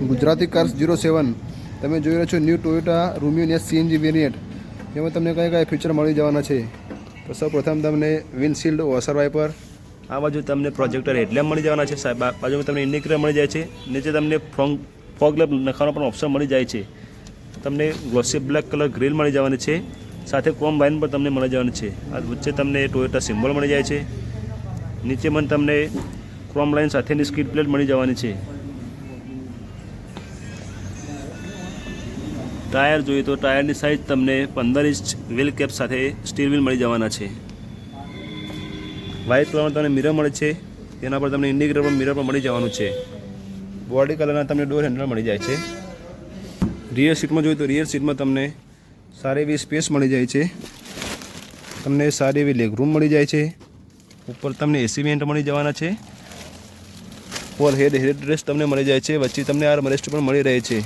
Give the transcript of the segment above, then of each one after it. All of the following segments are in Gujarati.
ગુજરાતી કાર્સ 07 તમે જોઈ રહ્યા છો new Toyota Rumion S CNG variant, જેમાં તમને કયા કયા ફીચર મળી જવાના છે. તો સૌપ્રથમ તમને વિન્ડશીલ્ડ વોશર વાઇપર, આ બાજુ તમને પ્રોજેક્ટર હેડલેમ્પ મળી જવાના છે. બાજુમાં તમને ઇન્ડિકેટર મળી જાય છે. નીચે તમને ફોગ લેમ્પ નખાવાનો પણ ઓપ્શન મળી જાય છે. તમને ગ્લોસી બ્લેક કલર ગ્રીલ મળી જવાની છે, સાથે ક્રોમ લાઇન પણ તમને મળી જવાની છે. આ વચ્ચે તમને ટોયોટા સિમ્બોલ મળી જાય છે. નીચે પણ તમને ક્રોમ લાઇન સાથેની સ્કીડ પ્લેટ મળી જવાની છે. ટાયર જોઈએ તો ટાયરની સાઇઝ તમને 15 ઇંચ વ્હીલ કેપ સાથે સ્ટીલ વ્હીલ મળી જવાના છે. વ્હાઇટ કલરનો તમને મિરર મળે છે, તેના પર તમને ઇન્ડિકેટર પર મિરર પણ મળી જવાનું છે. બોડી કલરના તમને ડોર હેન્ડલ મળી જાય છે. રિયર સીટમાં જોઈએ તો રિયર સીટમાં તમને સારી એવી સ્પેસ મળી જાય છે. તમને સારી એવી લેગ રૂમ મળી જાય છે. ઉપર તમને એસી વેન્ટ મળી જવાના છે. ઓર હેડ રેસ્ટ તમને મળી જાય છે. વચ્ચે તમને આર્મ રેસ્ટ પણ મળી રહે છે.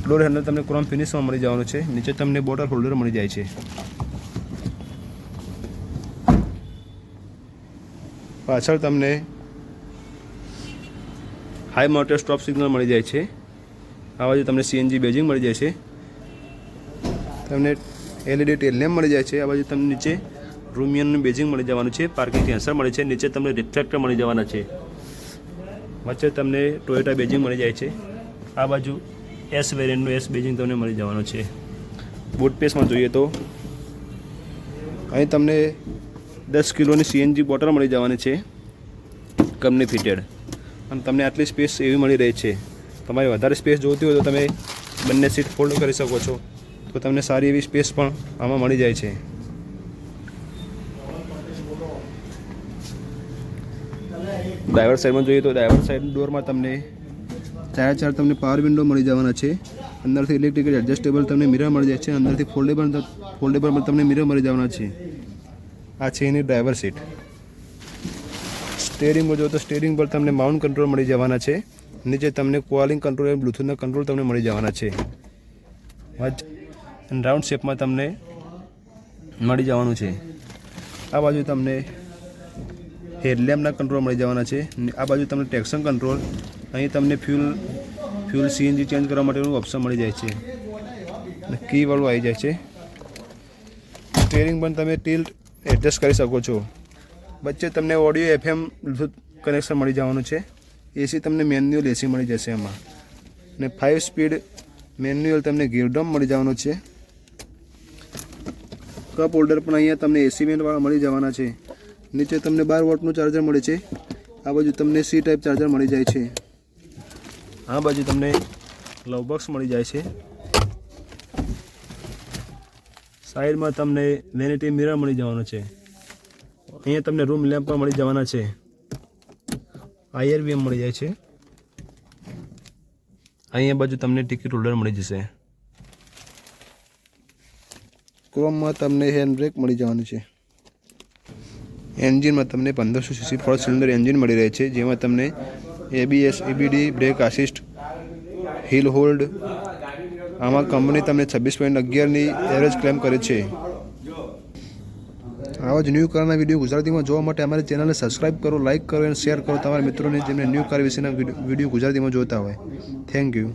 ડોર હેન્ડલ તમને ક્રોમ ફિનિશમાં મળી જવાનું છે. નીચે તમને બોટલ હોલ્ડર મળી જાય છે. પાછળ તમને હાઈ મોટર સ્ટોપ સિગ્નલ મળી જાય છે. આ બાજુ તમને સીએનજી બેજિંગ મળી જાય છે. તમને એલઈડી ટેલ લેમ્પ મળી જાય છે. આ બાજુ તમને નીચે રૂમિયનનું બેજિંગ મળી જવાનું છે. પાર્કિંગ સેન્સર મળે છે. નીચે તમને રિફ્લેક્ટર મળી જવાના છે. વચ્ચે તમને ટોયોટા બેજિંગ મળી જાય છે. આ બાજુ એસ વેરિયન્ટનું એસ બેજિંગ તમને મળી જવાનું છે. બૂટ સ્પેસમાં જોઈએ તો અહીં તમને 10 કિલોની સીએનજી બોટલ મળી જવાની છે, કંપની ફિટેડ. અને તમને આટલી સ્પેસ એવી મળી રહી છે. તમારે વધારે સ્પેસ જોઈતી હોય તો તમે બંને સીટ ફોલ્ડ કરી શકો છો, તો તમને સારી એવી સ્પેસ પણ આમાં મળી જાય છે. ડ્રાઈવર સાઈડમાં જોઈએ તો ડ્રાઈવર સાઈડ ડોરમાં તમને ચાર તમને પાવર વિન્ડો મળી જવાના છે. અંદરથી ઇલેક્ટ્રિક એડજસ્ટેબલ તમને મિરર મળી જાય છે. અંદરથી ફોલ્ડેબલ તમને મિરર મળી જવાના છે. આ છે એની ડ્રાઈવર સીટ. સ્ટેરિંગમાં જો તો સ્ટેરિંગ પર તમને માઉન્ટ કંટ્રોલ મળી જવાના છે. નીચે તમને કોલિંગ કંટ્રોલ અને બ્લૂટૂથના કંટ્રોલ તમને મળી જવાના છે. રાઉન્ડ શેપમાં તમને મળી જવાનું છે. આ બાજુ તમને હેડલેમ્પના કંટ્રોલ મળી જવાના છે. આ બાજુ તમને ટ્રેક્શન કંટ્રોલ, અહીં તમને ફ્યુલ સીએનજી ચેન્જ કરવા માટેનું ઓપ્શન મળી જાય છે. અને કીવાળું આવી જાય છે. સ્ટેરિંગ પણ તમે ટિલ્ટ એડજસ્ટ કરી શકો છો. વચ્ચે તમને ઓડિયો એફએમ બ્લૂટૂથ કનેક્શન મળી જવાનું છે. એસી તમને મેન્યુઅલ એસી મળી જશે એમાં. અને 5 સ્પીડ મેન્યુઅલ તમને ગિયરડમ મળી જવાનો છે. કપ હોલ્ડર પણ અહીંયા તમને એસી વેન્ટવાળા મળી જવાના છે. નીચે તમને 12 વોટનું ચાર્જર મળે છે. આ બાજુ તમને સી ટાઈપ ચાર્જર મળી જાય છે. આ બાજુ તમને ગ્લવ બોક્સ મળી જાય છે. સાઈડમાં તમને વેનિટી મિરર મળી જવાનો છે. અહીંયા તમને રૂમ લેમ્પ પણ મળી જવાના છે. આઈઆરવીએમ મળી જાય છે. અહીંયા બાજુ તમને ટિકિટ હોલ્ડર મળી જશે. ક્રોમમાં તમને હેન્ડ બ્રેક મળી જવાનું છે. એન્જિનમાં તમને 1500 સીસી 4 સિલિન્ડર એન્જિન મળી રહે છે, જેમાં તમને ABS, ABD, brake assist, hill hold. આમાં કંપની તમને 26.11ની એવરેજ ક્લેમ કરે છે. આવા જ ન્યૂ કારના વિડીયો ગુજરાતીમાં જોવા માટે અમારી ચેનલને સબસ્ક્રાઇબ કરો, લાઇક કરો અને શેર કરો તમારા મિત્રોને જેમને ન્યૂ કાર વિશેના વિડીયો ગુજરાતીમાં જોતા હોય. Thank you.